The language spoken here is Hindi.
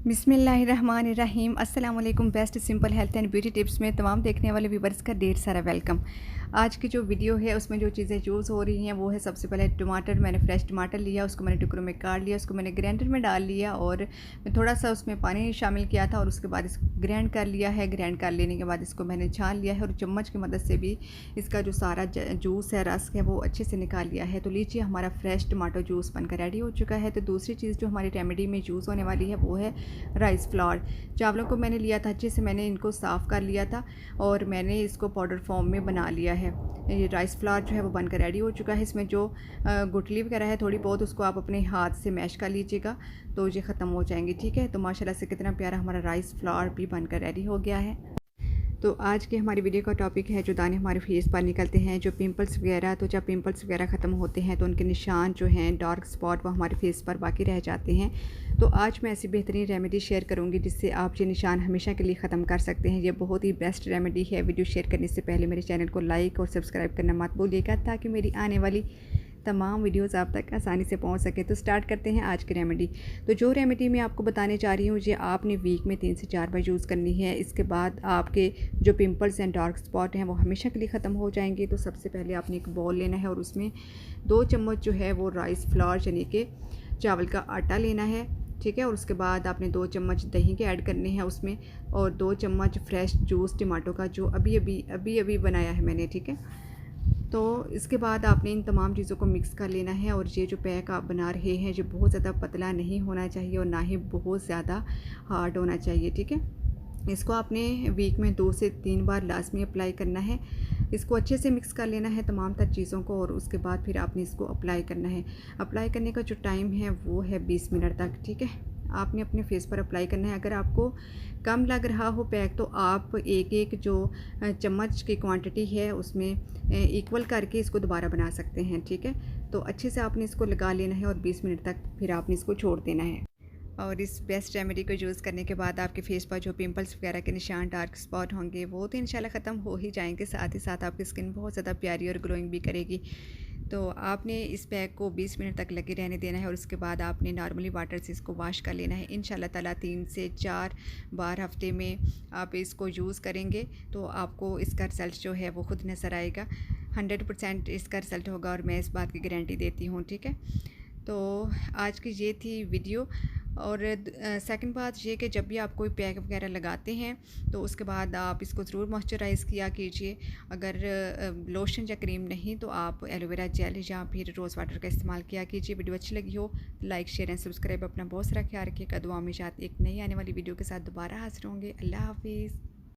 बिस्मिल्लाहिर्रहमानिर्रहीम। अस्सलाम वालेकुम। Best simple health and beauty tips में तमाम देखने वाले व्यूवर्स का ढेर सारा वेलकम। आज की जो वीडियो है उसमें जो चीज़ें यूज़ हो रही हैं वो है, सबसे पहले टमाटर। मैंने फ्रेश टमाटर लिया, उसको मैंने टुकड़ों में काट लिया, उसको मैंने ग्राइंडर में डाल लिया और मैं थोड़ा सा उसमें पानी शामिल किया था और उसके बाद इसको ग्राइंड कर लिया है। ग्राइंड कर लेने के बाद इसको मैंने छान लिया है और चम्मच की मदद से भी इसका जो सारा जूस है, रस है, वो अच्छे से निकाल लिया है। तो लीजिए, हमारा फ्रेश टमाटो जूस बनकर रेडी हो चुका है। तो दूसरी चीज़ जो हमारी रेमेडी में यूज़ होने वाली है वो है राइस फ्लावर। चावलों को मैंने लिया था, अच्छे से मैंने इनको साफ़ कर लिया था और मैंने इसको पाउडर फॉर्म में बना लिया है। ये राइस फ्लावर जो है वो बनकर रेडी हो चुका है। इसमें जो गुठली वगैरह है थोड़ी बहुत, उसको आप अपने हाथ से मैश कर लीजिएगा तो ये ख़त्म हो जाएंगी। ठीक है, तो माशाल्लाह से कितना प्यारा हमारा राइस फ्लावर भी बनकर रेडी हो गया है। तो आज के हमारी वीडियो का टॉपिक है जो दाने हमारे फेस पर निकलते हैं, जो पिंपल्स वगैरह। तो जब पिंपल्स वगैरह ख़त्म होते हैं तो उनके निशान जो हैं, डार्क स्पॉट, वो हमारे फेस पर बाकी रह जाते हैं। तो आज मैं ऐसी बेहतरीन रेमेडी शेयर करूंगी जिससे आप ये निशान हमेशा के लिए ख़त्म कर सकते हैं। ये बहुत ही बेस्ट रेमेडी है। वीडियो शेयर करने से पहले मेरे चैनल को लाइक और सब्सक्राइब करना मत भूलिएगा ताकि मेरी आने वाली तमाम वीडियोस आप तक आसानी से पहुंच सके। तो स्टार्ट करते हैं आज की रेमेडी। तो जो रेमेडी मैं आपको बताने जा रही हूँ ये आपने वीक में 3 से 4 बार यूज़ करनी है। इसके बाद आपके जो पिंपल्स एंड डार्क स्पॉट हैं वो हमेशा के लिए ख़त्म हो जाएंगे। तो सबसे पहले आपने एक बॉल लेना है और उसमें 2 चम्मच जो है वो राइस फ्लावर यानी कि चावल का आटा लेना है। ठीक है, और उसके बाद आपने 2 चम्मच दही के ऐड करने हैं उसमें, और 2 चम्मच फ्रेश जूस टमाटो का जो अभी अभी बनाया है मैंने। ठीक है, तो इसके बाद आपने इन तमाम चीज़ों को मिक्स कर लेना है। और ये जो पैक आप बना रहे हैं जो बहुत ज़्यादा पतला नहीं होना चाहिए और ना ही बहुत ज़्यादा हार्ड होना चाहिए। ठीक है, इसको आपने वीक में 2 से 3 बार लाजमी अप्लाई करना है। इसको अच्छे से मिक्स कर लेना है तमाम तर चीज़ों को और उसके बाद फिर आपने इसको अप्लाई करना है। अप्लाई करने का जो टाइम है वो है 20 मिनट तक। ठीक है, आपने अपने फेस पर अप्लाई करना है। अगर आपको कम लग रहा हो पैक तो आप एक जो चम्मच की क्वांटिटी है उसमें इक्वल करके इसको दोबारा बना सकते हैं। ठीक है, तो अच्छे से आपने इसको लगा लेना है और 20 मिनट तक फिर आपने इसको छोड़ देना है। और इस बेस्ट रेमेडी को यूज़ करने के बाद आपके फेस पर जो पिंपल्स वगैरह के निशान, डार्क स्पॉट होंगे वो तो इंशाल्लाह ख़त्म हो ही जाएंगे। साथ ही साथ आपकी स्किन बहुत ज़्यादा प्यारी और ग्लोइंग भी करेगी। तो आपने इस पैक को 20 मिनट तक लगे रहने देना है और उसके बाद आपने नॉर्मली वाटर से इसको वॉश कर लेना है। इंशाल्लाह ताला 3 से 4 बार हफ्ते में आप इसको यूज़ करेंगे तो आपको इसका रिज़ल्ट जो है वो खुद नज़र आएगा। 100% इसका रिज़ल्ट होगा और मैं इस बात की गारंटी देती हूँ। ठीक है, तो आज की ये थी वीडियो। और सेकंड बात ये कि जब भी आप कोई पैक वगैरह लगाते हैं तो उसके बाद आप इसको ज़रूर मॉइस्चराइज़ किया कीजिए। अगर लोशन या क्रीम नहीं तो आप एलोवेरा जेल या फिर रोज़ वाटर का इस्तेमाल किया कीजिए। वीडियो अच्छी लगी हो लाइक शेयर एंड सब्सक्राइब। अपना बहुत सारा ख्याल रखिएगा। दुआ में साथ एक नई आने वाली वीडियो के साथ दोबारा हाजिर होंगे। अल्लाह हाफिज़।